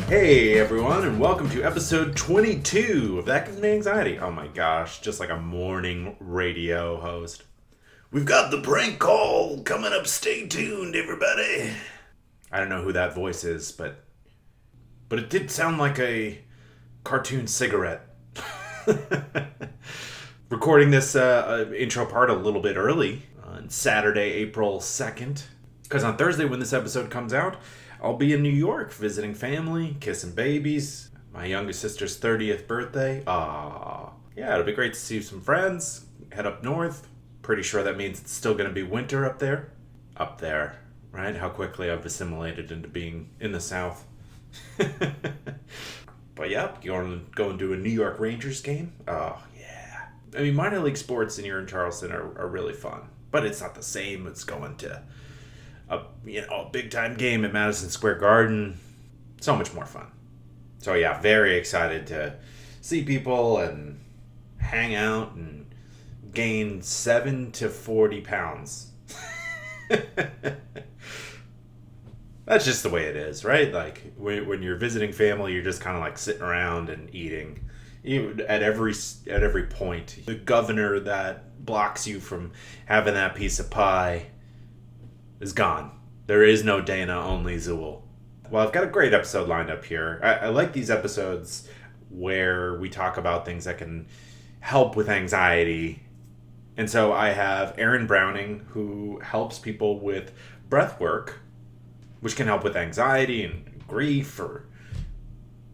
Hey everyone, and welcome to episode 22 of That Gives Me Anxiety. Oh my gosh, just like a morning radio host. We've got the prank call coming up. Stay tuned, everybody. I don't know who that voice is, but it did sound like a cartoon cigarette. Recording this intro part a little bit early on Saturday, April 2nd. Because on Thursday, when this episode comes out, I'll be in New York visiting family, kissing babies. My youngest sister's 30th birthday. Yeah, it'll be great to see some friends. Head up north. Pretty sure that means it's still going to be winter up there. Up there, right? How quickly I've assimilated into being in the South. But yep, going to a New York Rangers game. Oh, yeah. I mean, minor league sports here in Charleston are really fun. But it's not the same as going to a big time game at Madison Square Garden. So much more fun. So yeah, very excited to see people and hang out and gain 7 to 40 pounds. That's just the way it is, right? Like when you're visiting family, you're just kind of like sitting around and eating. At every point, the governor that blocks you from having that piece of pie is gone. There is no Dana, only Zool. Well, I've got a great episode lined up here. I like these episodes where we talk about things that can help with anxiety. And so I have Erin Browning, who helps people with breathwork, which can help with anxiety and grief or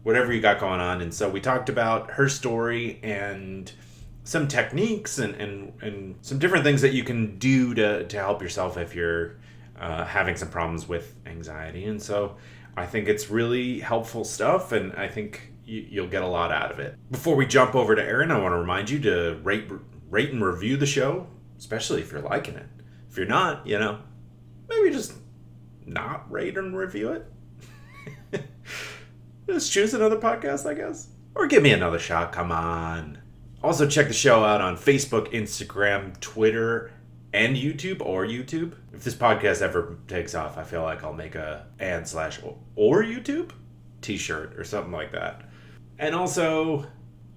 whatever you got going on. And so we talked about her story and some techniques and some different things that you can do to help yourself if you're having some problems with anxiety. And so I think it's really helpful stuff, and I think you'll get a lot out of it. Before we jump over to Erin, I want to remind you to rate and review the show, especially if you're liking it. If you're not, maybe just not rate and review it. Just choose another podcast, I guess. Or give me another shot, come on. Also, check the show out on Facebook, Instagram, Twitter, and YouTube. If this podcast ever takes off, I feel like I'll make a /or YouTube t-shirt or something like that. And also,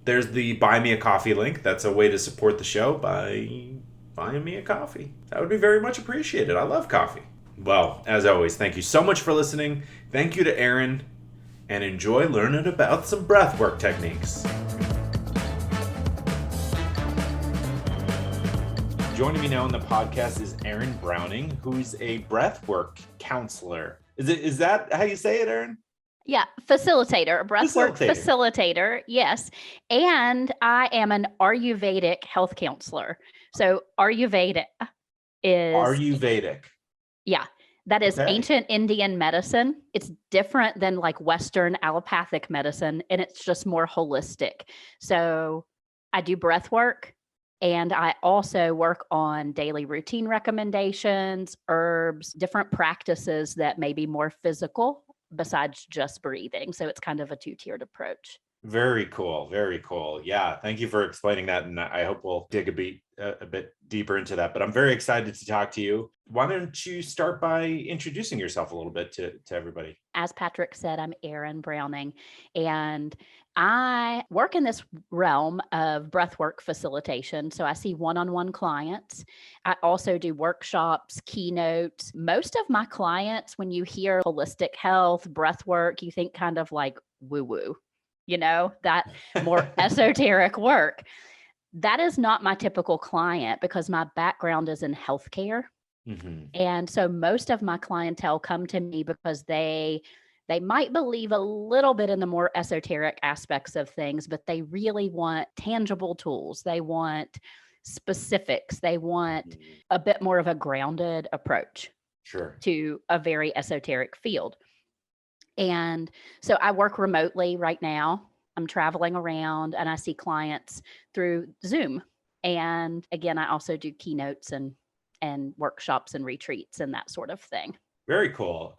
there's the Buy Me a Coffee link. That's a way to support the show by buying me a coffee. That would be very much appreciated. I love coffee. Well, as always, thank you so much for listening. Thank you to Erin, and enjoy learning about some breathwork techniques. Joining me now on the podcast is Erin Browning, who's a breathwork counselor. Is that how you say it, Erin? Yeah, facilitator, a breathwork facilitator, yes. And I am an Ayurvedic health counselor. So Ayurvedic. Yeah, that is ancient Indian medicine. It's different than like Western allopathic medicine, and it's just more holistic. So I do breath work. And I also work on daily routine recommendations, herbs, different practices that may be more physical besides just breathing. So it's kind of a two-tiered approach. Very cool. Very cool. Yeah. Thank you for explaining that. And I hope we'll dig a bit deeper into that. But I'm very excited to talk to you. Why don't you start by introducing yourself a little bit to everybody? As Patrick said, I'm Erin Browning, and I work in this realm of breathwork facilitation. So I see one-on-one clients. I also do workshops, keynotes. Most of my clients, when you hear holistic health, breathwork, you think kind of like woo-woo, that more esoteric work. That is not my typical client because my background is in healthcare. Mm-hmm. And so most of my clientele come to me because they might believe a little bit in the more esoteric aspects of things, but they really want tangible tools. They want specifics. They want a bit more of a grounded approach to a very esoteric field. And so I work remotely right now. I'm traveling around and I see clients through Zoom. And again, I also do keynotes and workshops and retreats and that sort of thing. Very cool.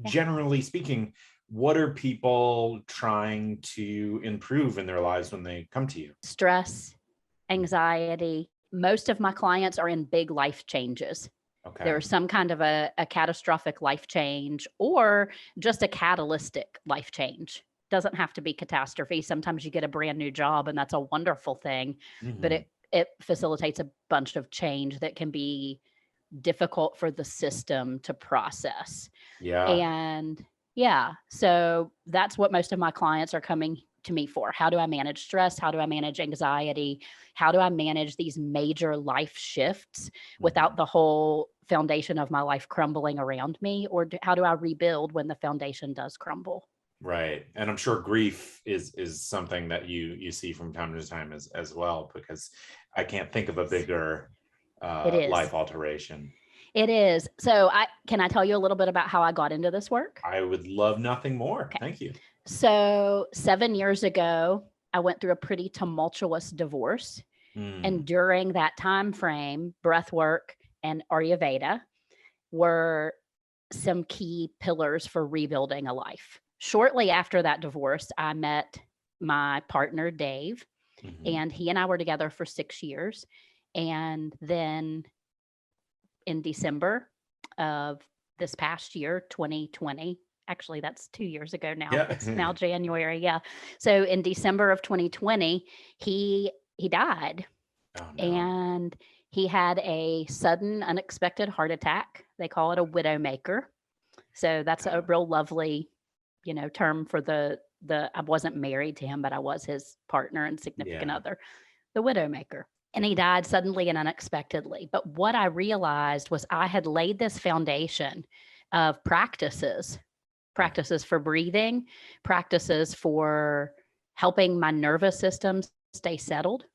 Generally speaking, what are people trying to improve in their lives when they come to you? Stress, anxiety. Most of my clients are in big life changes. Okay. There's some kind of a catastrophic life change or just a catalytic life change. Doesn't have to be catastrophe. Sometimes you get a brand new job and that's a wonderful thing, but Hmm. it facilitates a bunch of change that can be difficult for the system to process. Yeah. And yeah, so that's what most of my clients are coming to me for. How do I manage stress? How do I manage anxiety? How do I manage these major life shifts without Hmm. the whole foundation of my life crumbling around me? Or how do I rebuild when the foundation does crumble? Right. And I'm sure grief is something that you see from time to time as well, because I can't think of a bigger It is. life alteration. It is. So I can I tell you a little bit about how I got into this work? I would love nothing more. Okay. Thank you. So 7 years ago, I went through a pretty tumultuous divorce. And Mm. during that time frame, breathwork and Ayurveda were some key pillars for rebuilding a life. Shortly after that divorce, I met my partner, Dave, Hmm. and he and I were together for 6 years. And then in December of this past year, 2020, actually, that's 2 years ago now. Yeah. It's now January. Yeah. So in December of 2020, he died Oh no. and he had a sudden, unexpected heart attack. They call it a widowmaker. So that's a Oh, real lovely, term for the I wasn't married to him, but I was his partner and significant yeah. other, the widowmaker. And he died suddenly and unexpectedly. But what I realized was I had laid this foundation of Mhm. practices for breathing, practices for helping my nervous system stay settled,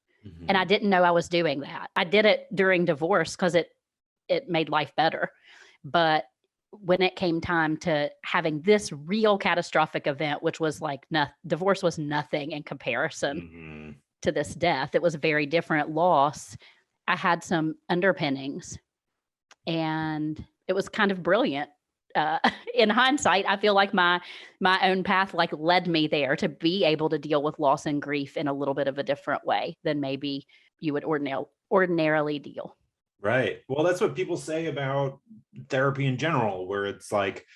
and I Mhm. didn't know I was doing that. I did it during divorce because it made life better. But when it came time to having this real catastrophic event, which was like divorce was nothing in comparison Mhm. to this death, it was a very different loss. I had some underpinnings and it was kind of brilliant. Uh, in hindsight, I feel like my own path like led me there to be able to deal with loss and grief in a little bit of a different way than maybe you would ordinarily deal. Right. Well, that's what people say about therapy in general, where it's like,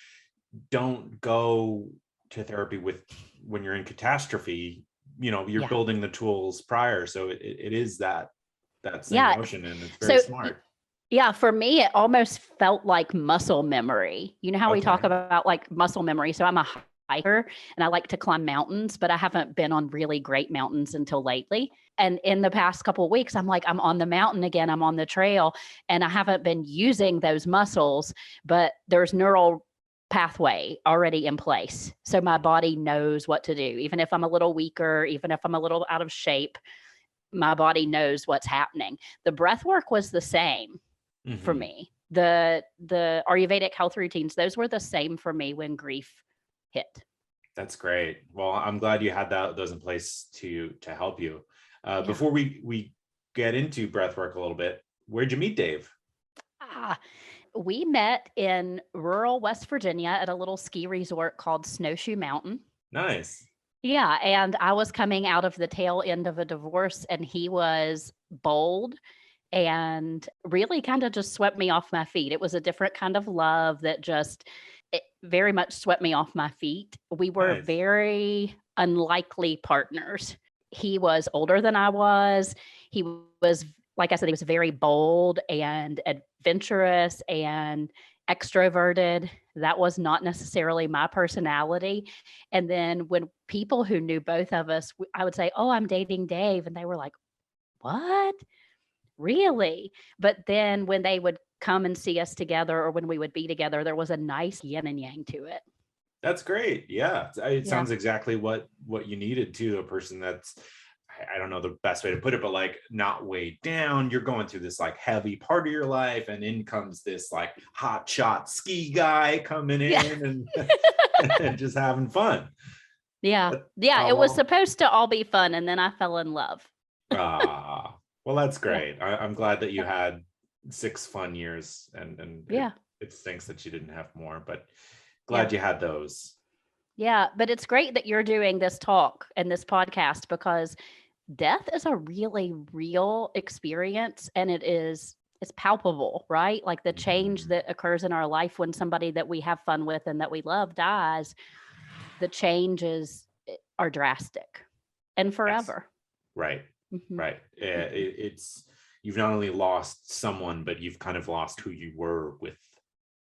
don't go to therapy with when you're in catastrophe. You're Yeah. building the tools prior, so it is that same Yeah. notion, and it's very So smart. yeah, for me, it almost felt like muscle memory. You know how we talk Okay. about like muscle memory? So I'm a hiker and I like to climb mountains, but I haven't been on really great mountains until lately. And in the past couple of weeks, I'm like, I'm on the mountain again, I'm on the trail, and I haven't been using those muscles, but there's neural pathway already in place. So my body knows what to do. Even if I'm a little weaker, even if I'm a little out of shape, my body knows what's happening. The breath work was the same for Hmm. me. The Ayurvedic health routines, those were the same for me when grief hit. That's great. Well, I'm glad you had those in place to help you. Yeah. Before we get into breath work a little bit, where'd you meet Dave? Ah, we met in rural West Virginia at a little ski resort called Snowshoe Mountain. Nice. Yeah, and I was coming out of the tail end of a divorce and he was bold and really kind of just swept me off my feet. It was a different kind of love that just it very much swept me off my feet. We were Nice. very unlikely partners. He was older than I was. He was, like I said, he was very bold and adventurous and extroverted. That was not necessarily my personality. And then when people who knew both of us, I would say, "Oh, I'm dating Dave." And they were like, "What? Really?" But then when they would come and see us together or when we would be together, there was a nice yin and yang to it. That's great. Yeah, it Yeah. sounds exactly what you needed too. A person that's, I don't know the best way to put it, but like not weighed down. You're going through this like heavy part of your life, and in comes this like hot shot ski guy coming Yeah. in and and just having fun. Yeah. But, Yeah, oh it was well, supposed to all be fun, and then I fell in love. well that's Yeah. great. I'm glad that you Yeah. had 6 fun years, and Yeah. it stinks that you didn't have more, but Yeah. glad you had those. Yeah, but it's great that you're doing this talk and this podcast because death is a really real experience and it is is palpable, right? Like the change Mhm. that occurs in our life when somebody that we have fun with and that we love dies, the changes are drastic and Yes. forever. Right. Mhm. Right. Mhm. It's you've not only lost someone, but you've kind of lost who you were with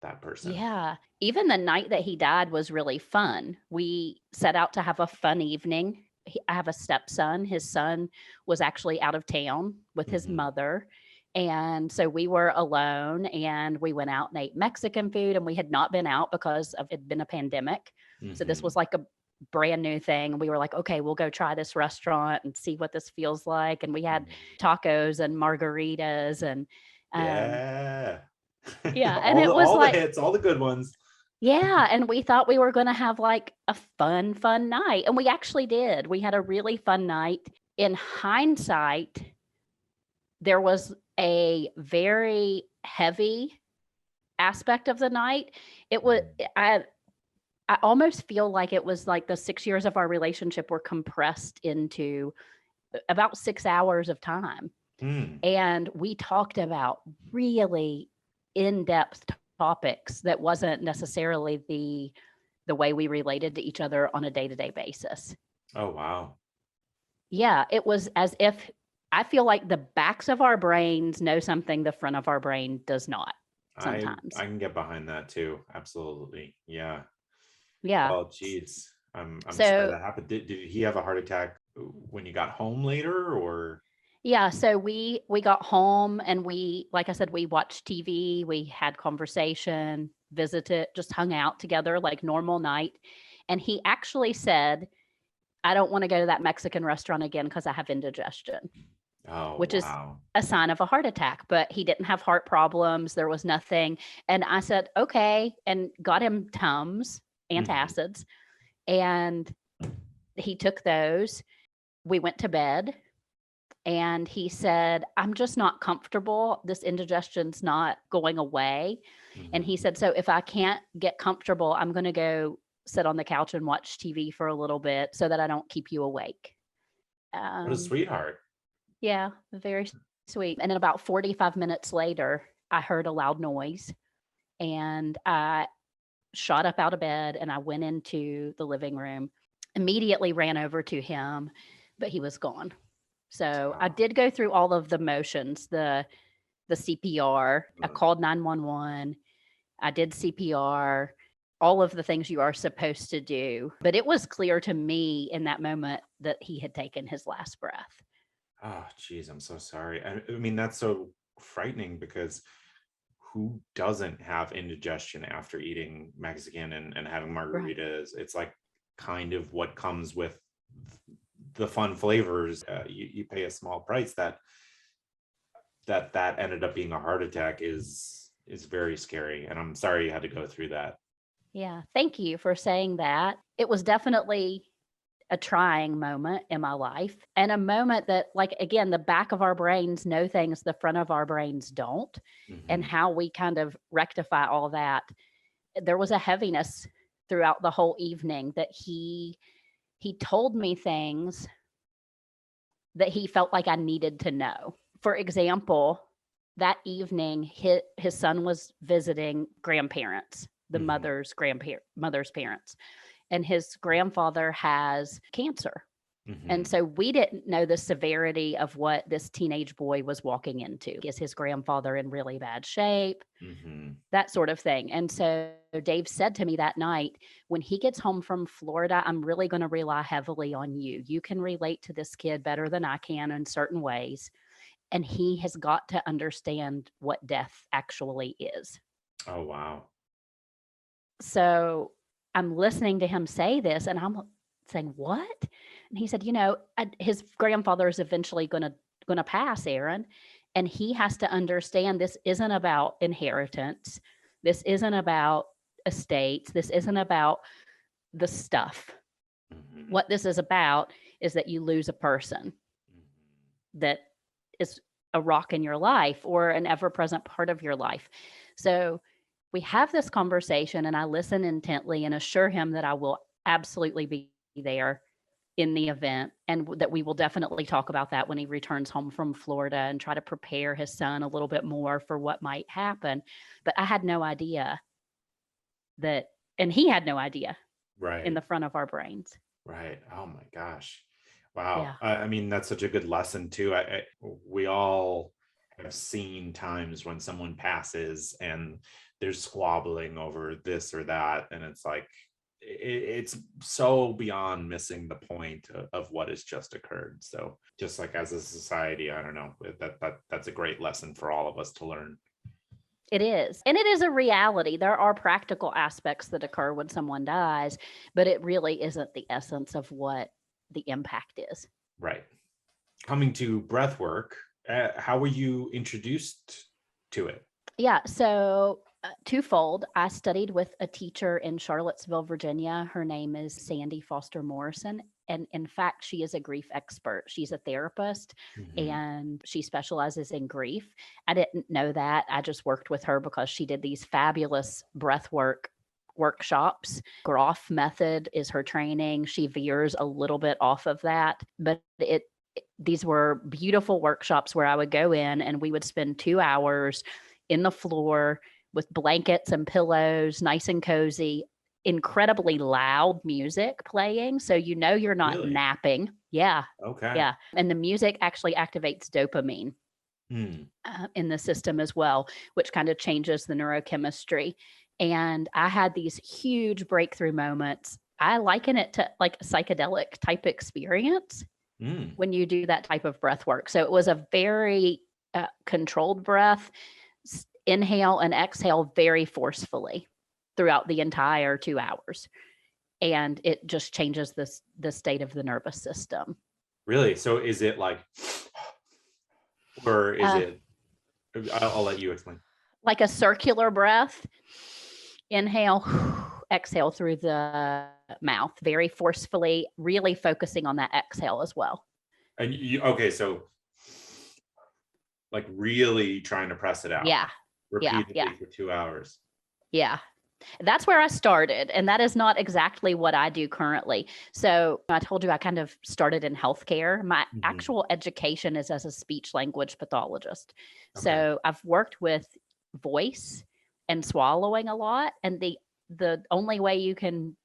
that person. Yeah. Even the night that he died was really fun. We set out to have a fun evening. I have a stepson. His son was actually out of town with his Mhm. mother. And so we were alone and we went out and ate Mexican food. And we had not been out because of it had been a pandemic. So this was Mhm. like a brand new thing. And we were like, okay, we'll go try this restaurant and see what this feels like. And we had Mhm. tacos and margaritas and um, Yeah. yeah, and it was All the like hits, all the good ones. yeah, and we thought we were gonna have, like, a fun night, and we actually did. We had a really fun night. In hindsight, there was a very heavy aspect of the night. It was Mhm. I almost feel like it was like the 6 years of our relationship were compressed into about 6 hours of time, Mm. and we talked about really in-depth topics that wasn't necessarily the way we related to each other on a day-to-day basis. Oh, wow. Yeah, it was as if I feel like the backs of our brains know something the front of our brain does not I sometimes. can get behind that too. Absolutely. Yeah. Yeah. Well, geez. I'm sorry So, that happened. Did he have a heart attack when you got home later or? yeah, so we got home and we like I said, we watched TV, we had conversation, visited, just hung out together like normal night, and he actually said, "I don't wanna go to that Mexican restaurant again because I have indigestion." Oh, Which is wow. a sign of a heart attack, but he didn't have heart problems, there was nothing, and I said, "Okay," and got him Tums, Mhm. antacids, and he took those. We went to bed, and he said, "I'm just not comfortable, this indigestion's not going away," and he Mhm. said, "So if I can't get comfortable, I'm gonna go sit on the couch and watch TV for a little bit so that I don't keep you awake." What a Um sweetheart. Yeah, very sweet. And then about 45 minutes later, I heard a loud noise and I shot up out of bed and I went into the living room, immediately ran over to him, but he was gone. So I Oh, did go through all of the motions, the CPR. I mm. called 911. I did CPR, all of the things you are supposed to do. But it was clear to me in that moment that he had taken his last breath. Oh, geez, I'm so sorry. I mean, that's so frightening because who doesn't have indigestion after eating Mexican and having Right. margaritas? It's like kind of what comes with the fun flavors. You pay a small price. That ended up being a heart attack is very scary, and I'm sorry you had to go through that. Yeah, thank you for saying that. It was definitely a trying moment in my life and a moment that, like, again, the back of our brains know things the front of our brains don't, and Hmm. how we kind of rectify all that. There was a heaviness throughout the whole evening that he told me things that he felt like I needed to know. For example, that evening, his son was visiting grandparents, the Hmm. mother's parents, and his grandfather has cancer. And Hmm. so we didn't know the severity of what this teenage boy was walking into. Is his grandfather in really bad shape? Hmm. That sort of thing. And so Dave said to me that night, when he gets home from Florida, I'm really going to rely heavily on you. You can relate to this kid better than I can in certain ways. And he has got to understand what death actually is. Oh, wow. So I'm listening to him say this and I'm saying, "What?" And he said, his grandfather is eventually gonna pass, Aaron, and he has to understand this isn't about inheritance. This isn't about estates. This isn't about the stuff. Hmm. What this is about is that you lose a person that is a rock in your life or an ever-present part of your life. So we have this conversation and I listen intently and assure him that I will absolutely be there in the event, and that we will definitely talk about that when he returns home from Florida and try to prepare his son a little bit more for what might happen. But I had no idea that, and he had no idea in Right. the front of our brains. Right. Oh my gosh. Wow. Yeah. I mean, that's such a good lesson too. We all have seen times when someone passes and there's squabbling over this or that, and it's like it's so beyond missing the point of what has just occurred. So, just like as a society, I don't know, that's a great lesson for all of us to learn. It is. And it is a reality. There are practical aspects that occur when someone dies, but it really isn't the essence of what the impact is. Right. Coming to breath work, how were you introduced to it? Yeah. So, twofold. I studied with a teacher in Charlottesville, Virginia. Her name is Sandy Foster Morrison. And in fact, she is a grief expert. She's a therapist Mhm. and she specializes in grief. I didn't know that. I just worked with her because she did these fabulous breath work workshops. Groff method is her training. She veers a little bit off of that, but these were beautiful workshops where I would go in and we would spend 2 hours in the floor with blankets and pillows, nice and cozy, incredibly loud music playing. So you're not Really? napping. Yeah. Okay. Yeah. And the music actually activates dopamine Hmm. in the system as well, which kind of changes the neurochemistry. And I had these huge breakthrough moments. I liken it to like a psychedelic type experience Mm. when you do that type of breath work. So it was a very controlled breath, inhale and exhale very forcefully throughout the entire 2 hours. And it just changes the state of the nervous system. Really? So is it like, or is Uh, it? I'll let you explain. like a circular breath, inhale, exhale through the mouth very forcefully, really focusing on that exhale as well. And okay, so like really trying to press it out Yeah. Yeah. Yeah. repeatedly for 2 hours. Yeah. That's where I started. And that is not exactly what I do currently. So I told you I kind of started in healthcare. My Mhm. actual education is as a speech language pathologist. Okay. So I've worked with voice and swallowing a lot. And the only way you can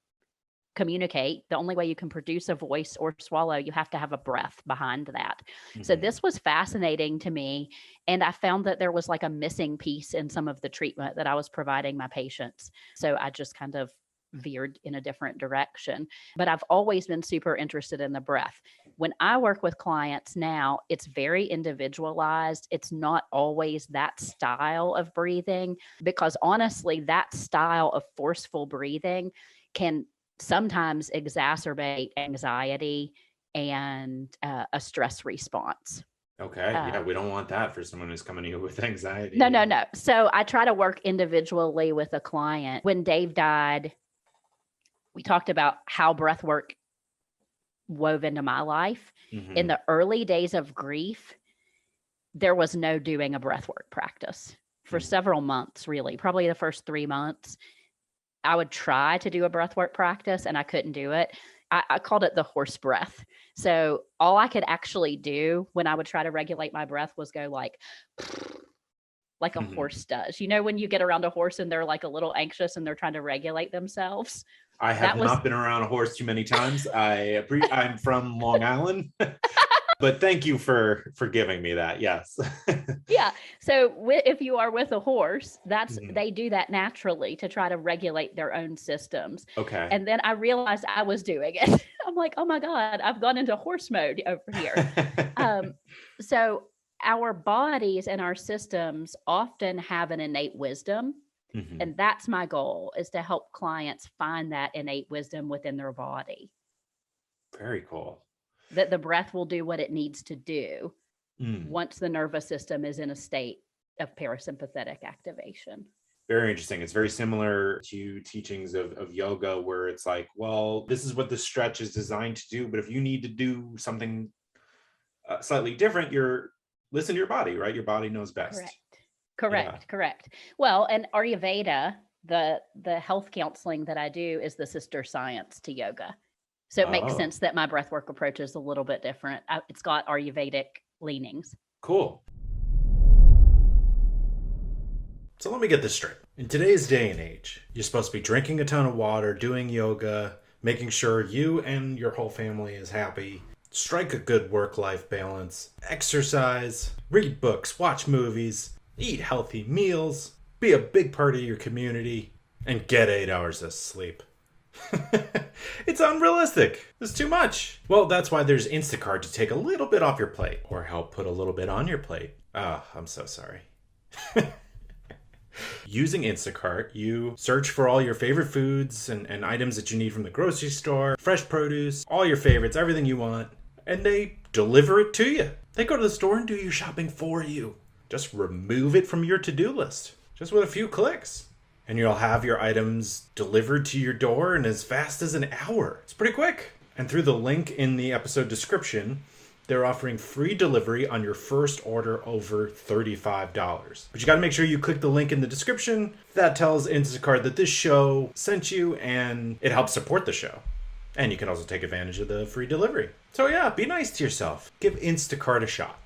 communicate, the only way you can produce a voice or swallow, you have to have a breath behind that. So Mhm. this was fascinating to me. And I found that there was like a missing piece in some of the treatment that I was providing my patients. So I just kind of veered in a different direction. But I've always been super interested in the breath. When I work with clients now, it's very individualized. It's not always that style of breathing, because honestly, that style of forceful breathing can sometimes exacerbate anxiety and a stress response. Okay. Uh, Yeah, we don't want that for someone who's coming to you with no, anxiety. no, no. So I try to work individually with a client. When Dave died, we talked about how breath work wove into my life. In Hmm. the early days of grief, there was no doing a breath work practice for Hmm. several months, really, probably the first 3 months. I would try to do a breath work practice and I couldn't do it. I called it the horse breath. So all I could actually do when I would try to regulate my breath was go like a Hmm. horse does. You know, when you get around a horse and they're like a little anxious and they're trying to regulate themselves. I have That was not been around a horse too many times. I'm from Long Island, but thank you for giving me that. Yes. yeah. So if you are with a horse, Mhm. they do that naturally to try to regulate their own systems. Okay. And then I realized I was doing it. I'm like, oh my God, I've gone into horse mode over here. Um, so our bodies and our systems often have an innate wisdom. Hmm. And that's my goal, is to help clients find that innate wisdom within their body, Very cool. that the breath will do what it needs to do Mm. once the nervous system is in a state of parasympathetic activation. Very interesting. It's very similar to teachings of yoga, where it's like, well, this is what the stretch is designed to do. But if you need to do something slightly different, you're listen to your body, right? Your body knows best. Correct. Yeah. Correct. Correct. Well, and Ayurveda, the health counseling that I do is the sister science to yoga. So it makes Oh, sense that my breathwork approach is a little bit different. It's got Ayurvedic leanings. cool. So let me get this straight. In today's day and age, you're supposed to be drinking a ton of water, doing yoga, making sure you and your whole family is happy, strike a good work-life balance, exercise, read books, watch movies, eat healthy meals, be a big part of your community, and get 8 hours of sleep. It's unrealistic. It's too much. Well, that's why there's Instacart to take a little bit off your plate or help put a little bit on your plate. Ah, I'm so sorry. Using Instacart, you search for all your favorite foods and items that you need from the grocery store, fresh produce, all your favorites, everything you want, and they deliver it to you. They go to the store and do your shopping for you. Just remove it from your to-do list, just with a few clicks. And you'll have your items delivered to your door in as fast as an hour. It's pretty quick. And through the link in the episode description, they're offering free delivery on your first order over $35. But you got to make sure you click the link in the description. That tells Instacart that this show sent you and it helps support the show. And you can also take advantage of the free delivery. So yeah, be nice to yourself. Give Instacart a shot.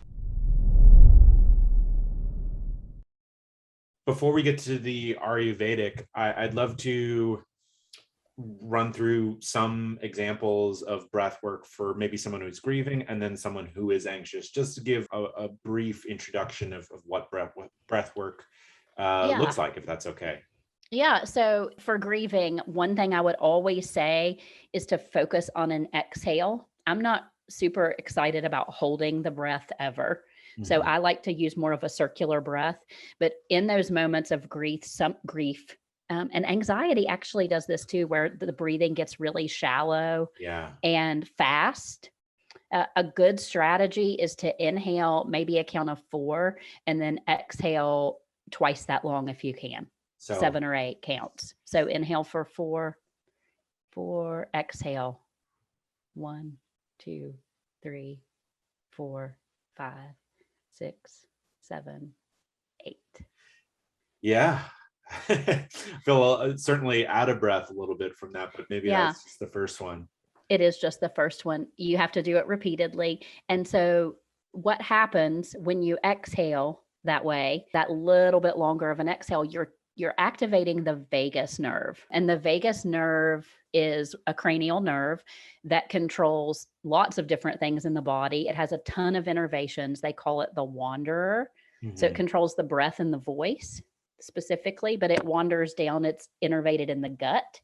Before we get to the Ayurvedic, I'd love to run through some examples of breath work for maybe someone who's grieving and then someone who is anxious, just to give a brief introduction of what breath work Yeah. looks like, if that's okay. Yeah. So for grieving, one thing I would always say is to focus on an exhale. I'm not super excited about holding the breath ever. So I like to use more of a circular breath. But in those moments of grief, and anxiety actually does this too, where the breathing gets really shallow and fast. A good strategy is to inhale maybe a count of 4 and then exhale twice that long if you can. So 7 or 8 counts. So inhale for 4, exhale 1, 2, 3, 4, 5, 6, 7, 8. Yeah. Feel certainly out of breath a little bit from that, but maybe that's just the first one. It is just the first one. You have to do it repeatedly. And so what happens when you exhale that way, that little bit longer of an exhale, you're activating the vagus nerve. And the vagus nerve is a cranial nerve that controls lots of different things in the body. It has a ton of innervations. They call it the wanderer. So it controls the breath and the voice specifically, but it wanders down. It's innervated in the gut.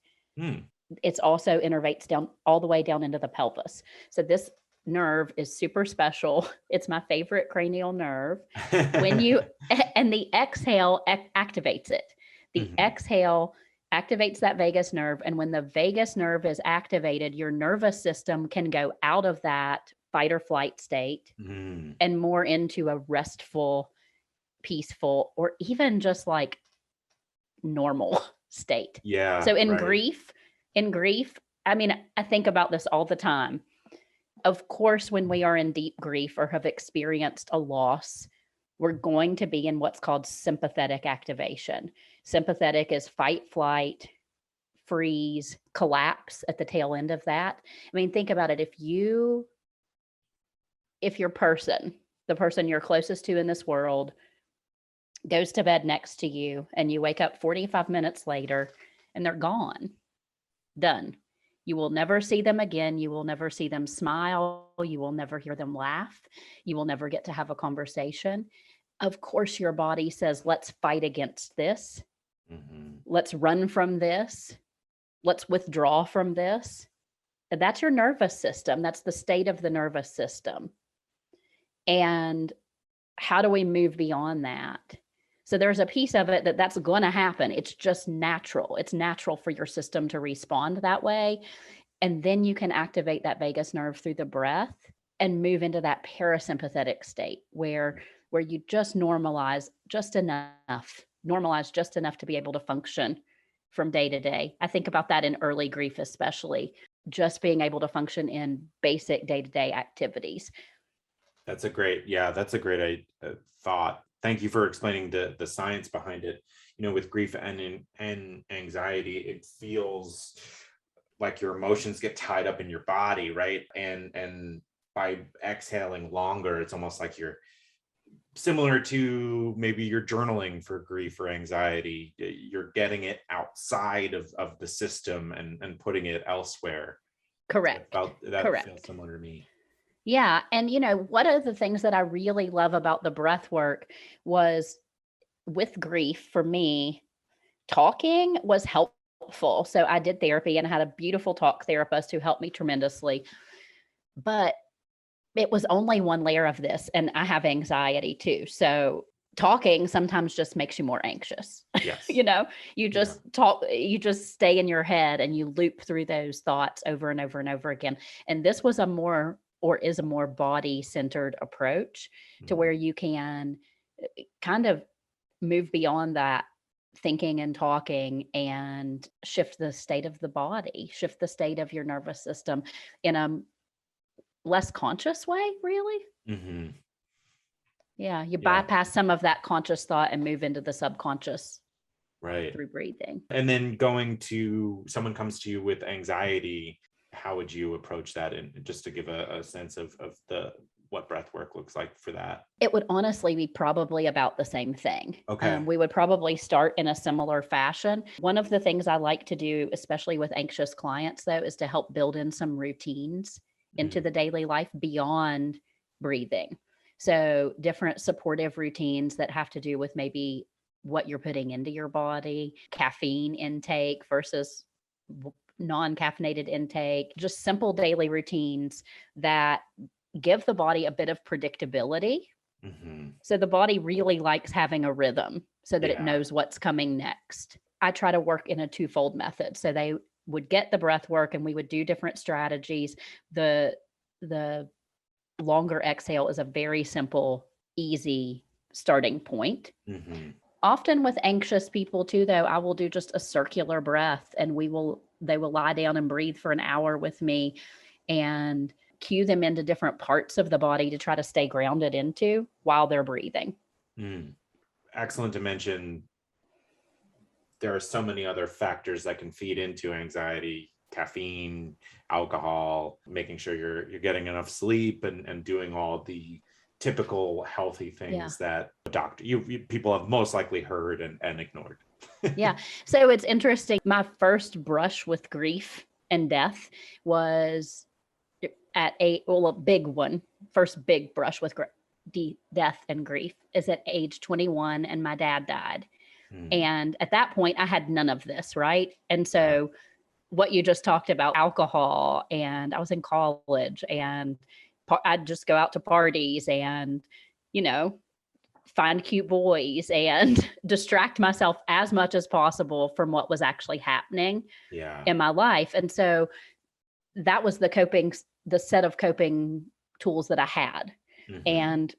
It's also innervates down all the way down into the pelvis. So this nerve is super special. It's my favorite cranial nerve. And the exhale activates it. The exhale activates that vagus nerve. And when the vagus nerve is activated, your nervous system can go out of that fight or flight state and more into a restful, peaceful, or even just like normal state. So in grief, I mean, I think about this all the time. Of course, when we are in deep grief or have experienced a loss, we're going to be in what's called sympathetic activation. Sympathetic is fight, flight, freeze, collapse at the tail end of that. I mean, think about it. If your person, the person you're closest to in this world, goes to bed next to you and you wake up 45 minutes later and they're gone, done. You will never see them again. You will never see them smile. You will never hear them laugh. You will never get to have a conversation. Of course, your body says, let's fight against this. Let's run from this. Let's withdraw from this. And that's your nervous system. That's the state of the nervous system. And how do we move beyond that? So there's a piece of it that's going to happen. It's just natural. It's natural for your system to respond that way. And then you can activate that vagus nerve through the breath and move into that parasympathetic state where you just normalize just enough to be able to function from day to day. I think about that in early grief, especially just being able to function in basic day-to-day activities. That's a great thought. Thank you for explaining the science behind it. You know, with grief and anxiety, it feels like your emotions get tied up in your body, right? And by exhaling longer, it's almost like you're similar to maybe you're journaling for grief or anxiety. You're getting it outside of the system and putting it elsewhere. Correct. That feels Correct. similar to me. Yeah. And, one of the things that I really love about the breath work was with grief for me, talking was helpful. So I did therapy and I had a beautiful talk therapist who helped me tremendously. But it was only one layer of this, and I have anxiety too. So talking sometimes just makes you more anxious. Yes. You just talk, you just stay in your head and you loop through those thoughts over and over and over again. And this was is a more body centered approach to where you can kind of move beyond that thinking and talking and shift the state of the body, shift the state of your nervous system in a less conscious way, really. Mm-hmm. Yeah, you bypass some of that conscious thought and move into the subconscious right through breathing. And then someone comes to you with anxiety, how would you approach that? And just to give a sense of what breath work looks like for that. It would honestly be probably about the same thing. Okay. We would probably start in a similar fashion. One of the things I like to do, especially with anxious clients, though, is to help build in some routines into the daily life beyond breathing. So different supportive routines that have to do with maybe what you're putting into your body, caffeine intake versus non-caffeinated intake, just simple daily routines that give the body a bit of predictability. So the body really likes having a rhythm so that it knows what's coming next. I try to work in a twofold method. So they would get the breath work and we would do different strategies. The longer exhale is a very simple, easy starting point. Often with anxious people too, though, I will do just a circular breath and they will lie down and breathe for an hour with me and cue them into different parts of the body to try to stay grounded into while they're breathing. Excellent to mention. There are so many other factors that can feed into anxiety: caffeine, alcohol, making sure you're getting enough sleep and doing all the typical healthy things that people have most likely heard and ignored. Yeah. So it's interesting. My first brush with grief and death was at a big one. First big brush with death and grief is at age 21, and my dad died. And at that point, I had none of this, right? And so what you just talked about, alcohol, and I was in college, and I'd just go out to parties and, find cute boys and distract myself as much as possible from what was actually happening in my life. And so that was the set of coping tools that I had. And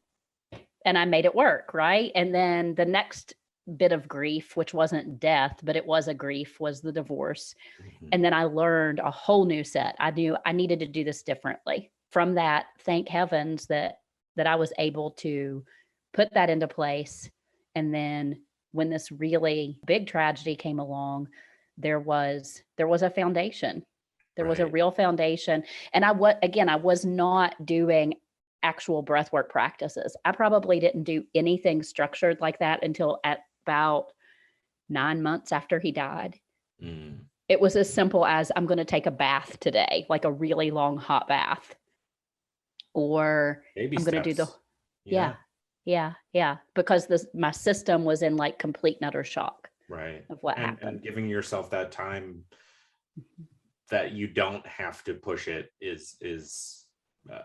I made it work, right? And then the next bit of grief, which wasn't death, but it was a grief, was the divorce. And then I learned a whole new set. I knew I needed to do this differently. From that, thank heavens that I was able to put that into place. And then when this really big tragedy came along, there was a foundation. There was a real foundation. And I was not doing actual breathwork practices. I probably didn't do anything structured like that until at about 9 months after he died. It was as simple as, I'm going to take a bath today, like a really long hot bath. Or Baby I'm going to do because my system was in like complete and utter shock of what happened. And giving yourself that time that you don't have to push it is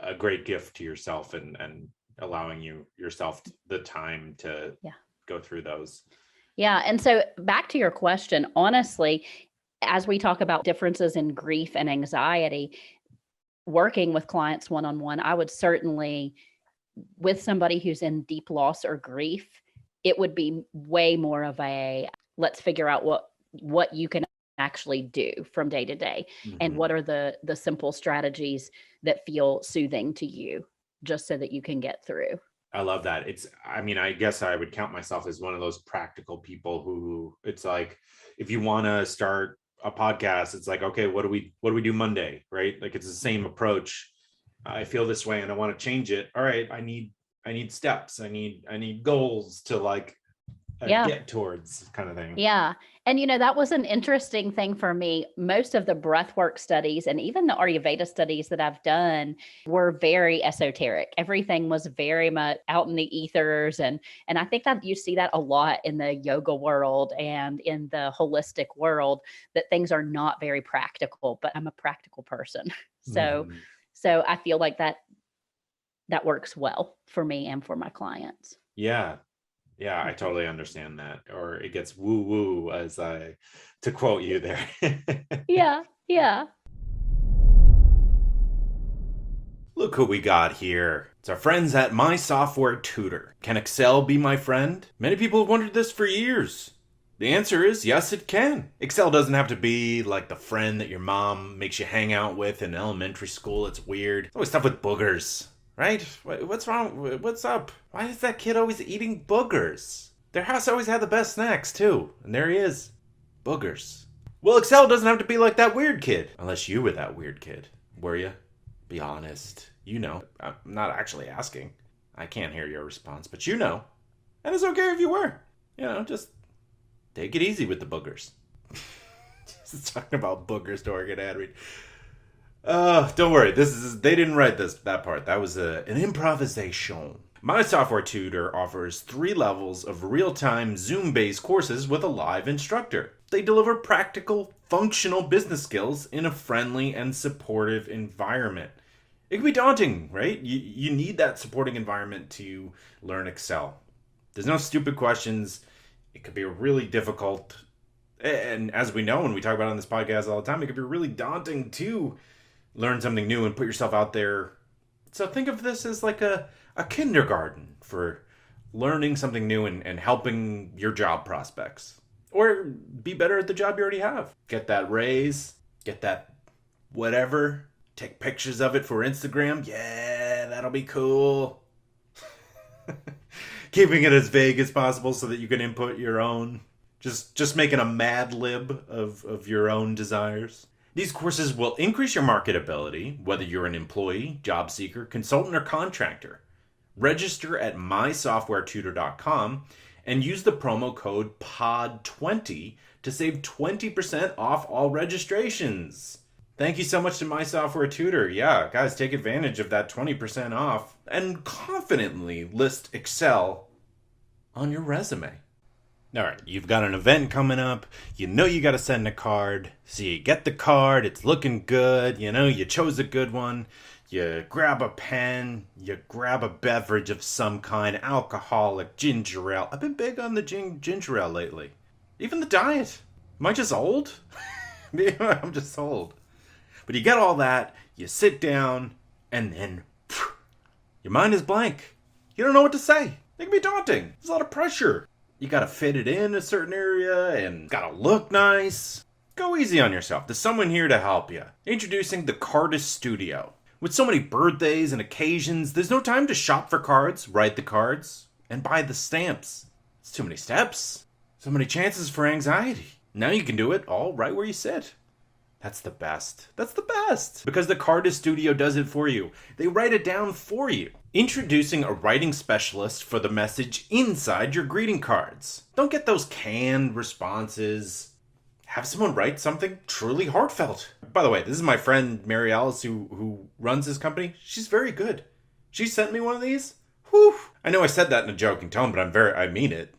a great gift to yourself, and allowing yourself the time to go through those. Yeah. And so back to your question, honestly, as we talk about differences in grief and anxiety, working with clients one-on-one, I would certainly, with somebody who's in deep loss or grief, it would be way more of a, let's figure out what you can actually do from day to day. And what are the simple strategies that feel soothing to you, just so that you can get through. I love that. I guess I would count myself as one of those practical people who, it's like, if you want to start a podcast, it's like, okay, what do we do Monday, right? Like it's the same approach. I feel this way and I want to change it. All right, I need steps. I need goals to like Yeah. get towards, kind of thing. Yeah. And, that was an interesting thing for me. Most of the breathwork studies and even the Ayurveda studies that I've done were very esoteric. Everything was very much out in the ethers. And I think that you see that a lot in the yoga world and in the holistic world, that things are not very practical, but I'm a practical person. So, Mhm. so I feel like that works well for me and for my clients. Yeah. Yeah, I Mhm. totally understand that. Or it gets woo woo, to quote you there. Yeah. Yeah. Look who we got here. It's our friends at My Software Tutor. Can Excel be my friend? Many people have wondered this for years. The answer is yes, it can. Excel doesn't have to be like the friend that your mom makes you hang out with in elementary school. It's weird. It's always stuff with boogers, right? What's wrong? What's up? Why is that kid always eating boogers? Their house always had the best snacks, too. And there he is. Boogers. Well, Excel doesn't have to be like that weird kid. Unless you were that weird kid. Were you? Be honest. You know. I'm not actually asking. I can't hear your response, but you know. And it's okay if you were. Just take it easy with the boogers. Just talking about boogers to get ad read. Don't worry. They didn't write that part. That was an improvisation. My Software Tutor offers 3 levels of real-time Zoom-based courses with a live instructor. They deliver practical, functional business skills in a friendly and supportive environment. It can be daunting, right? You need that supporting environment to learn Excel. There's no stupid questions. It could be really difficult. And as we know, when we talk about it on this podcast all the time, it could be really daunting to learn something new and put yourself out there. So think of this as like a kindergarten for learning something new and helping your job prospects. Or be better at the job you already have. Get that raise, get that whatever, take pictures of it for Instagram. Yeah, that'll be cool. Keeping it as vague as possible so that you can input your own. Just making a mad lib of your own desires. These courses will increase your marketability, whether you're an employee, job seeker, consultant, or contractor. Register at mysoftwaretutor.com and use the promo code POD20 to save 20% off all registrations. Thank you so much to My Software Tutor. Yeah, guys, take advantage of that 20% off and confidently list Excel on your resume. All right, you've got an event coming up. You know you got to send a card. So you get the card. It's looking good. You chose a good one. You grab a pen. You grab a beverage of some kind, alcoholic, ginger ale. I've been big on the ginger ale lately. Even the diet. Am I just old? Maybe I'm just old. But you get all that. You sit down, and then your mind is blank. You don't know what to say. It can be daunting. There's a lot of pressure. You gotta fit it in a certain area and gotta look nice. Go easy on yourself. There's someone here to help you. Introducing the Cardist Studio. With so many birthdays and occasions, there's no time to shop for cards, write the cards, and buy the stamps. It's too many steps. So many chances for anxiety. Now you can do it all right where you sit. That's the best. That's the best. Because the Cardist Studio does it for you. They write it down for you. Introducing a writing specialist for the message inside your greeting cards. Don't get those canned responses. Have someone write something truly heartfelt. By the way, this is my friend Mary Alice who runs this company. She's very good. She sent me one of these. Whew. I know I said that in a joking tone, but I mean it.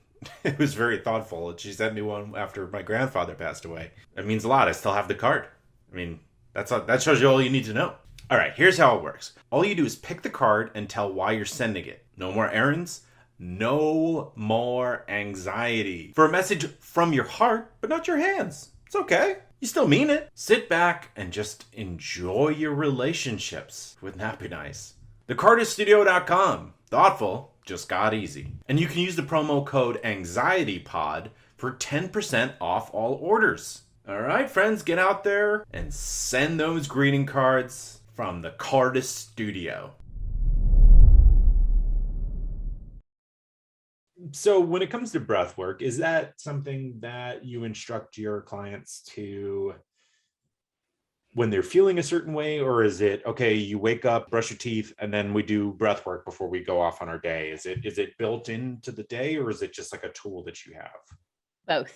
It was very thoughtful. She sent me one after my grandfather passed away. It means a lot. I still have the card. I mean, that shows you all you need to know. All right, here's how it works. All you do is pick the card and tell why you're sending it. No more errands. No more anxiety. For a message from your heart, but not your hands. It's okay. You still mean it. Sit back and just enjoy your relationships. Wouldn't that be nice? TheCardistStudio.com. Thoughtful, just got easy. And you can use the promo code AnxietyPod for 10% off all orders. All right, friends, get out there and send those greeting cards from the Cardist Studio. So when it comes to breath work, is that something that you instruct your clients to when they're feeling a certain way, or is it okay, you wake up, brush your teeth, and then we do breath work before we go off on our day? Is it built into the day, or is it just like a tool that you have? Both.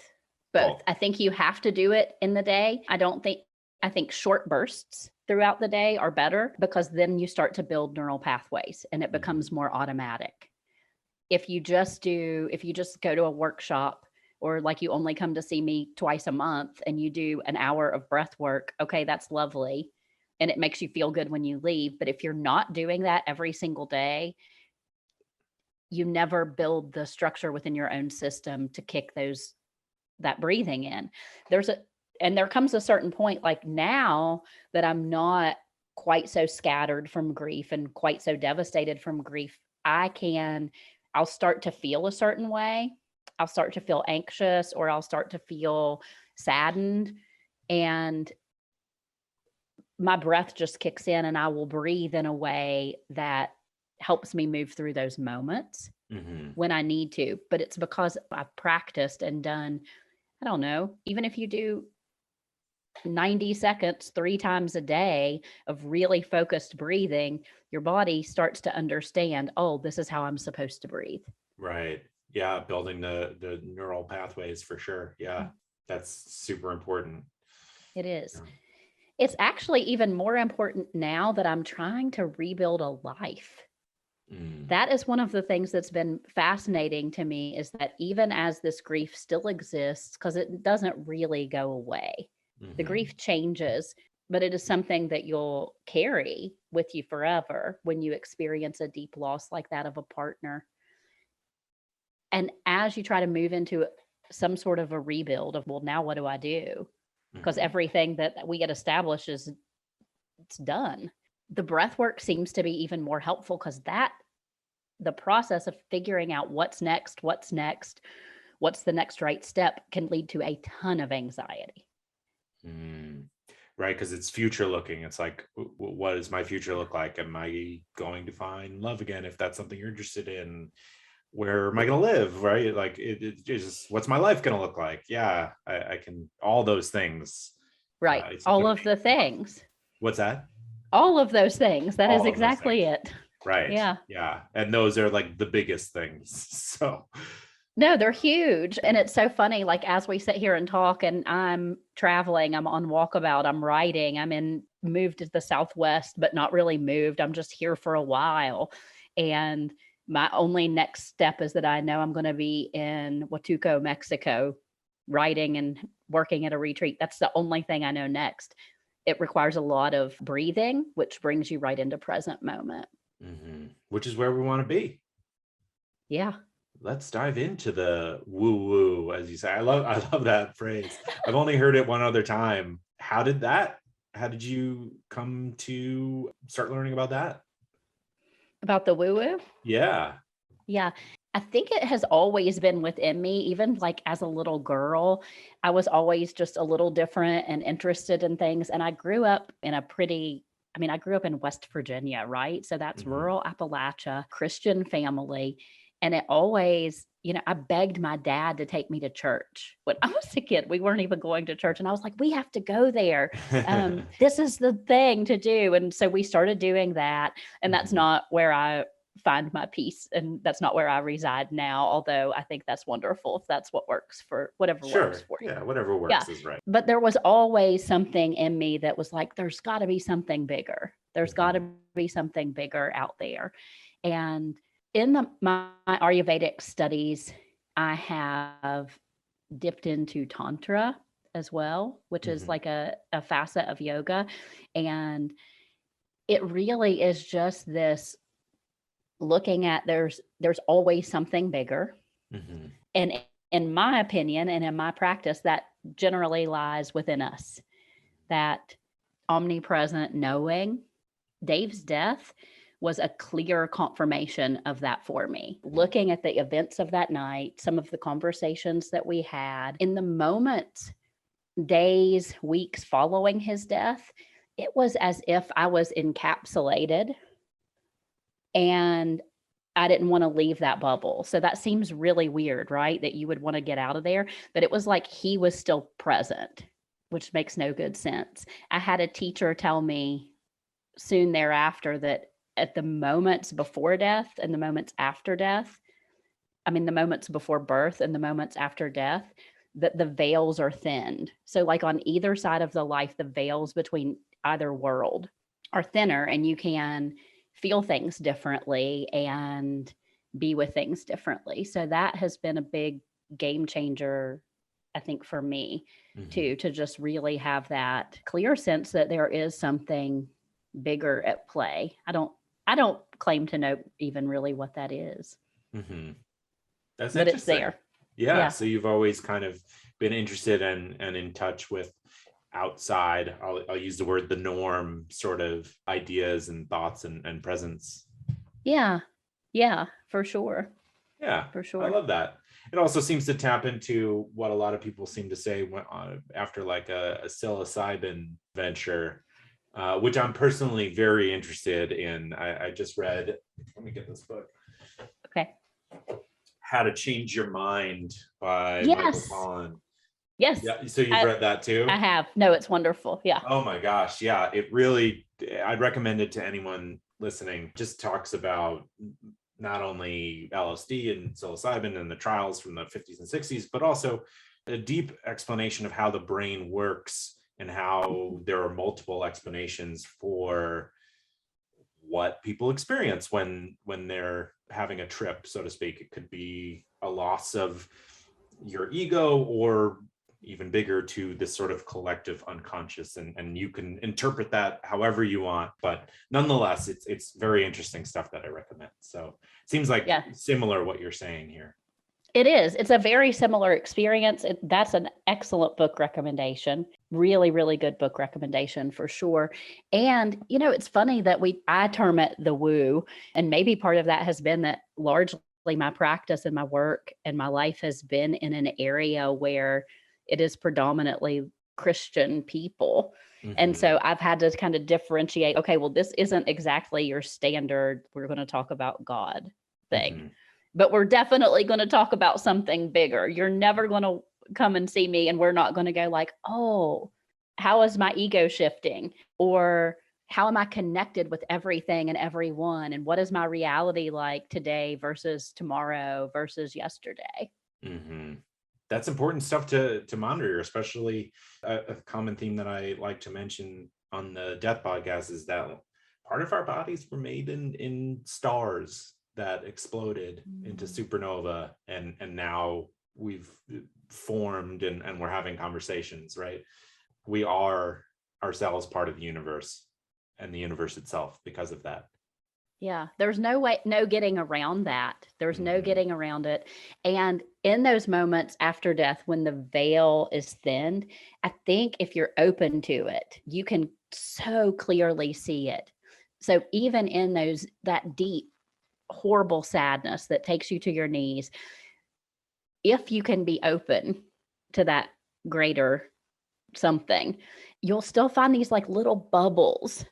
Both. I think you have to do it in the day. I think short bursts throughout the day are better because then you start to build neural pathways and it becomes more automatic. If you just go to a workshop, or like you only come to see me twice a month and you do an hour of breath work, okay, that's lovely. And it makes you feel good when you leave. But if you're not doing that every single day, you never build the structure within your own system to kick that breathing in. There comes a certain point, like now that I'm not quite so scattered from grief and quite so devastated from grief, I'll start to feel a certain way. I'll start to feel anxious, or I'll start to feel saddened, and my breath just kicks in and I will breathe in a way that helps me move through those moments when I need to. But it's because I've practiced and done, I don't know, even if you do 90 seconds 3 times a day of really focused breathing, your body starts to understand, oh, this is how I'm supposed to breathe. Right. Yeah, building the neural pathways for sure. Yeah, that's super important. It is. Yeah. It's actually even more important now that I'm trying to rebuild a life. That is one of the things that's been fascinating to me, is that even as this grief still exists, because it doesn't really go away, the grief changes, but it is something that you'll carry with you forever when you experience a deep loss like that of a partner. And as you try to move into some sort of a rebuild of, well, now what do I do? Because everything that we get established it's done. The breath work seems to be even more helpful, because the process of figuring out what's next, what's the next right step, can lead to a ton of anxiety. Right, because it's future looking. It's like, what does my future look like? Am I going to find love again? If that's something you're interested in, where am I going to live? Right, like it just, what's my life going to look like? Yeah, I can, all those things. Right. All of the things. What's that? All of those things. That is All of those exactly things. it. Right. Yeah. Yeah. And those are like the biggest things. So No, they're huge. And it's so funny, like as we sit here and talk and I'm traveling, I'm on walkabout, I'm writing, moved to the Southwest, but not really moved. I'm just here for a while. And my only next step is that I know I'm going to be in Huatuco, Mexico, writing and working at a retreat. That's the only thing I know next. It requires a lot of breathing, which brings you right into present moment. Which is where we want to be. Yeah. Let's dive into the woo woo, as you say. I love that phrase. I've only heard it one other time. How did you come to start learning about that? About the woo woo? Yeah. Yeah. I think it has always been within me, even like as a little girl. I was always just a little different and interested in things. And I grew up in I grew up in West Virginia, right? So that's rural Appalachia, Christian family. And it always, I begged my dad to take me to church. When I was a kid, we weren't even going to church. And I was like, we have to go there. This is the thing to do. And so we started doing that. And that's not where I find my peace. And that's not where I reside now. Although I think that's wonderful if that's what works for whatever works for you. Yeah, whatever works is right. But there was always something in me that was like, there's got to be something bigger. There's got to be something bigger out there. And in my Ayurvedic studies, I have dipped into Tantra as well, which is like a facet of yoga. And it really is just this looking at there's always something bigger. And in my opinion and in my practice, that generally lies within us, that omnipresent knowing. Dave's death was a clear confirmation of that for me. Looking at the events of that night, some of the conversations that we had in the moments, days, weeks following his death, it was as if I was encapsulated and I didn't want to leave that bubble. So that seems really weird, right? That you would want to get out of there. But it was like he was still present, which makes no good sense. I had a teacher tell me soon thereafter that at the moments before death and the moments after death, I mean, the moments before birth and the moments after death, that the veils are thinned. So, like on either side of the life, the veils between either world are thinner, and you can feel things differently and be with things differently. So, that has been a big game changer, I think, for me too, to just really have that clear sense that there is something bigger at play. I don't claim to know even really what that is. Mm-hmm. That's But it's interesting. there. Yeah. So you've always kind of been interested and in touch with outside, I'll use the word the norm sort of ideas and thoughts and presence. Yeah, for sure. Yeah, For sure. I love that. It also seems to tap into what a lot of people seem to say when, after like a psilocybin venture, which I'm personally very interested in. I just read, let me get this book. Okay. How to Change Your Mind by Michael Pollan. Yes. Yeah. So you've read that too? I have. No, it's wonderful. Yeah. Oh my gosh. Yeah. It really, I'd recommend it to anyone listening. Just talks about not only LSD and psilocybin and the trials from the 50s and 60s, but also a deep explanation of how the brain works and how there are multiple explanations for what people experience when they're having a trip, so to speak. It could be a loss of your ego, or even bigger, to this sort of collective unconscious, and you can interpret that however you want, but nonetheless it's very interesting stuff that I recommend. So it seems like similar what you're saying here. It is. It's a very similar experience. That's an excellent book recommendation. Really, really good book recommendation for sure. And, it's funny that I term it the woo. And maybe part of that has been that largely my practice and my work and my life has been in an area where it is predominantly Christian people. Mm-hmm. And so I've had to kind of differentiate, okay, well, this isn't exactly your standard, we're going to talk about God thing. Mm-hmm. But we're definitely going to talk about something bigger. You're never going to come and see me and we're not going to go like, oh, how is my ego shifting? Or how am I connected with everything and everyone? And what is my reality like today versus tomorrow versus yesterday? Mm-hmm. That's important stuff to monitor, especially a common theme that I like to mention on the Death Podcast is that part of our bodies were made in stars that exploded into supernova, and now we've formed and we're having conversations, right? We are ourselves part of the universe and the universe itself because of that. Yeah, there's no getting around that. There's no getting around it. And in those moments after death, when the veil is thinned, I think if you're open to it, you can so clearly see it. So even in that deep, horrible sadness that takes you to your knees, if you can be open to that greater something, you'll still find these like little bubbles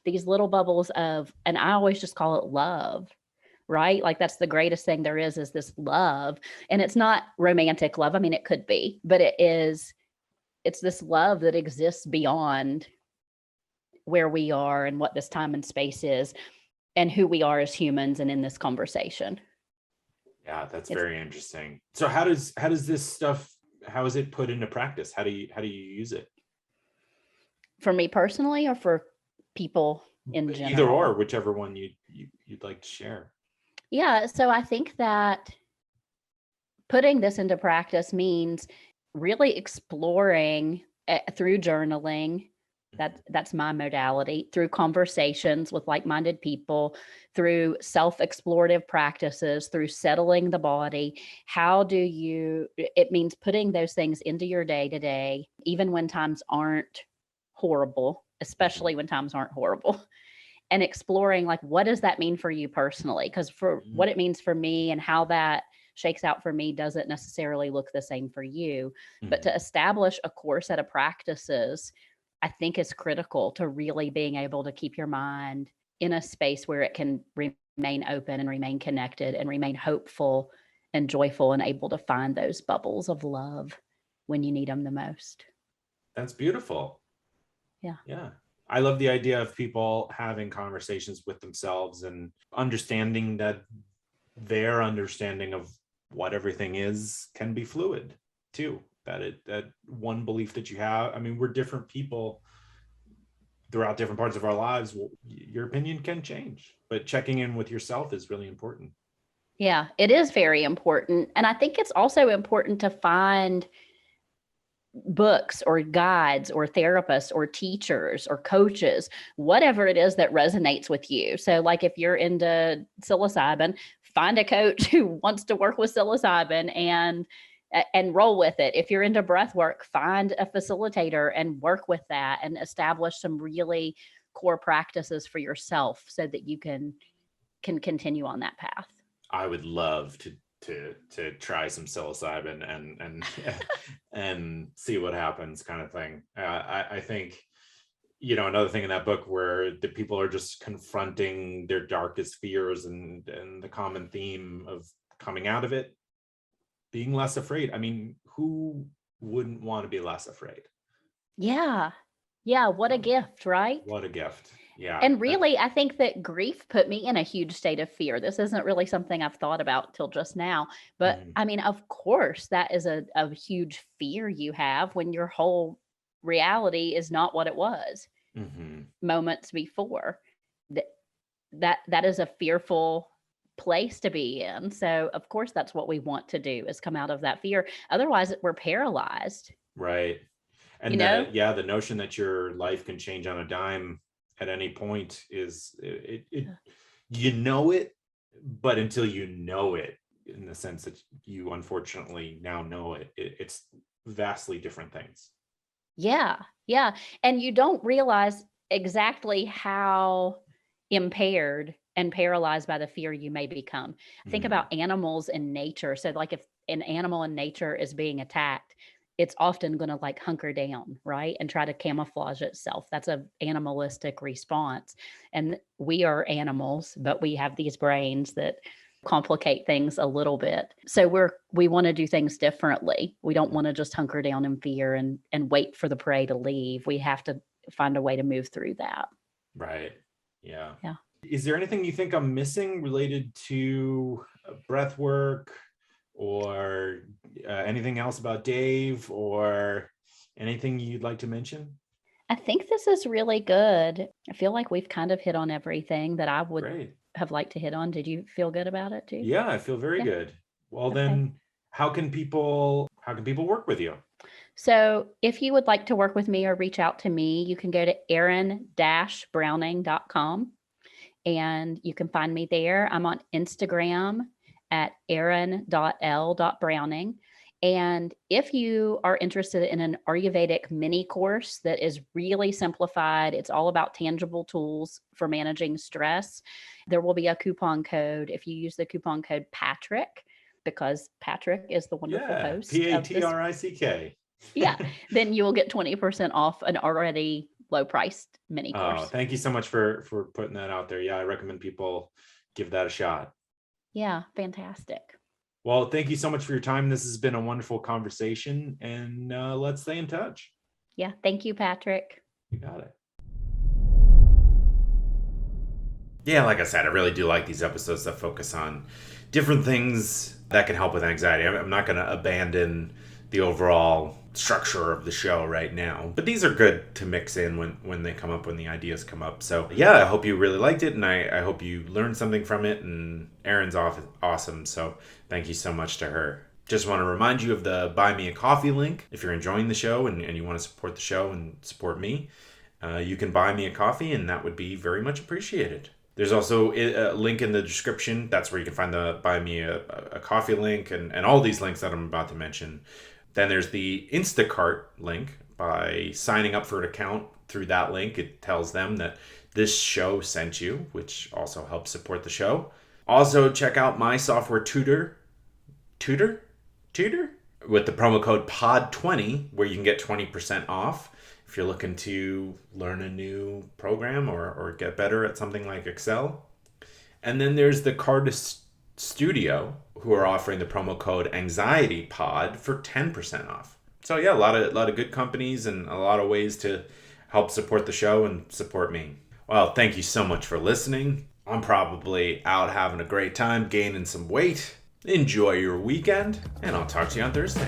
of, and I always just call it love, right? Like that's the greatest thing there is this love. And it's not romantic love. I mean, it could be, but it's this love that exists beyond where we are and what this time and space is and who we are as humans and in this conversation. Yeah, that's very interesting. So how does this stuff, how is it put into practice? How do you use it? For me personally, or for people in general? Either or, whichever one you'd like to share. Yeah, so I think that putting this into practice means really exploring through journaling. That's my modality, through conversations with like-minded people, through self-explorative practices, through settling the body. It means putting those things into your day-to-day, even when times aren't horrible, especially when times aren't horrible, and exploring like, what does that mean for you personally? Because for what it means for me and how that shakes out for me doesn't necessarily look the same for you. But to establish a core set of practices, I think is critical to really being able to keep your mind in a space where it can remain open and remain connected and remain hopeful and joyful and able to find those bubbles of love when you need them the most. That's beautiful. Yeah. Yeah. I love the idea of people having conversations with themselves and understanding that their understanding of what everything is can be fluid too. That one belief that you have, I mean, we're different people throughout different parts of our lives. Your opinion can change, but checking in with yourself is really important. Yeah, it is very important. And I think it's also important to find books or guides or therapists or teachers or coaches, whatever it is that resonates with you. So like if you're into psilocybin, find a coach who wants to work with psilocybin and roll with it. If you're into breath work, find a facilitator and work with that and establish some really core practices for yourself so that you can continue on that path. I would love to try some psilocybin and and see what happens, kind of thing. I think, another thing in that book where the people are just confronting their darkest fears and the common theme of coming out of it, being less afraid. I mean, who wouldn't want to be less afraid? Yeah. Yeah. What a gift, right? What a gift. Yeah. And really, I think that grief put me in a huge state of fear. This isn't really something I've thought about till just now. But I mean, of course, that is a huge fear you have when your whole reality is not what it was moments before. That is a fearful place to be in. So, of course, that's what we want to do, is come out of that fear. Otherwise, we're paralyzed. Right. And the notion that your life can change on a dime at any point is it but until you know it, in the sense that you unfortunately now know it's vastly different things. Yeah. And you don't realize exactly how impaired and paralyzed by the fear you may become. Think about animals in nature. So like if an animal in nature is being attacked, it's often going to like hunker down, right? And try to camouflage itself. That's an animalistic response. And we are animals, but we have these brains that complicate things a little bit. So we want to do things differently. We don't want to just hunker down in fear and wait for the prey to leave. We have to find a way to move through that. Right. Yeah. Yeah. Is there anything you think I'm missing related to breath work, or anything else about Dave, or anything you'd like to mention? I think this is really good. I feel like we've kind of hit on everything that I would have liked to hit on. Did you feel good about it too? Yeah, I feel very good. Well, then how can people work with you? So if you would like to work with me or reach out to me, you can go to erin-browning.com and you can find me there. I'm on Instagram at erin.l.browning. And if you are interested in an Ayurvedic mini course that is really simplified, it's all about tangible tools for managing stress, there will be a coupon code. If you use the coupon code Patrick, because Patrick is the wonderful host. Patrick. Yeah, then you will get 20% off an already low-priced mini course. Oh, thank you so much for putting that out there. Yeah, I recommend people give that a shot. Yeah, fantastic. Well, thank you so much for your time. This has been a wonderful conversation, and let's stay in touch. Yeah, thank you, Patrick. You got it. Yeah, like I said, I really do like these episodes that focus on different things that can help with anxiety. I'm not going to abandon the overall structure of the show right now, but these are good to mix in when they come up, when the ideas come up. So yeah, I hope you really liked it, and I hope you learned something from it, and Erin's awesome, so thank you so much to her. Just want to remind you of the Buy Me a Coffee link. If you're enjoying the show and you want to support the show and support me, you can buy me a coffee, and that would be very much appreciated. There's also a link in the description. That's where you can find the Buy Me a Coffee link and all these links that I'm about to mention. Then there's the Instacart link. By signing up for an account through that link, it tells them that this show sent you, which also helps support the show. Also, check out my software tutor with the promo code POD20, where you can get 20% off if you're looking to learn a new program or get better at something like Excel. And then there's the Cardist Studio, who are offering the promo code AnxietyPod for 10% off. So yeah, a lot of good companies and a lot of ways to help support the show and support me. Well, thank you so much for listening. I'm probably out having a great time, gaining some weight. Enjoy your weekend, and I'll talk to you on Thursday.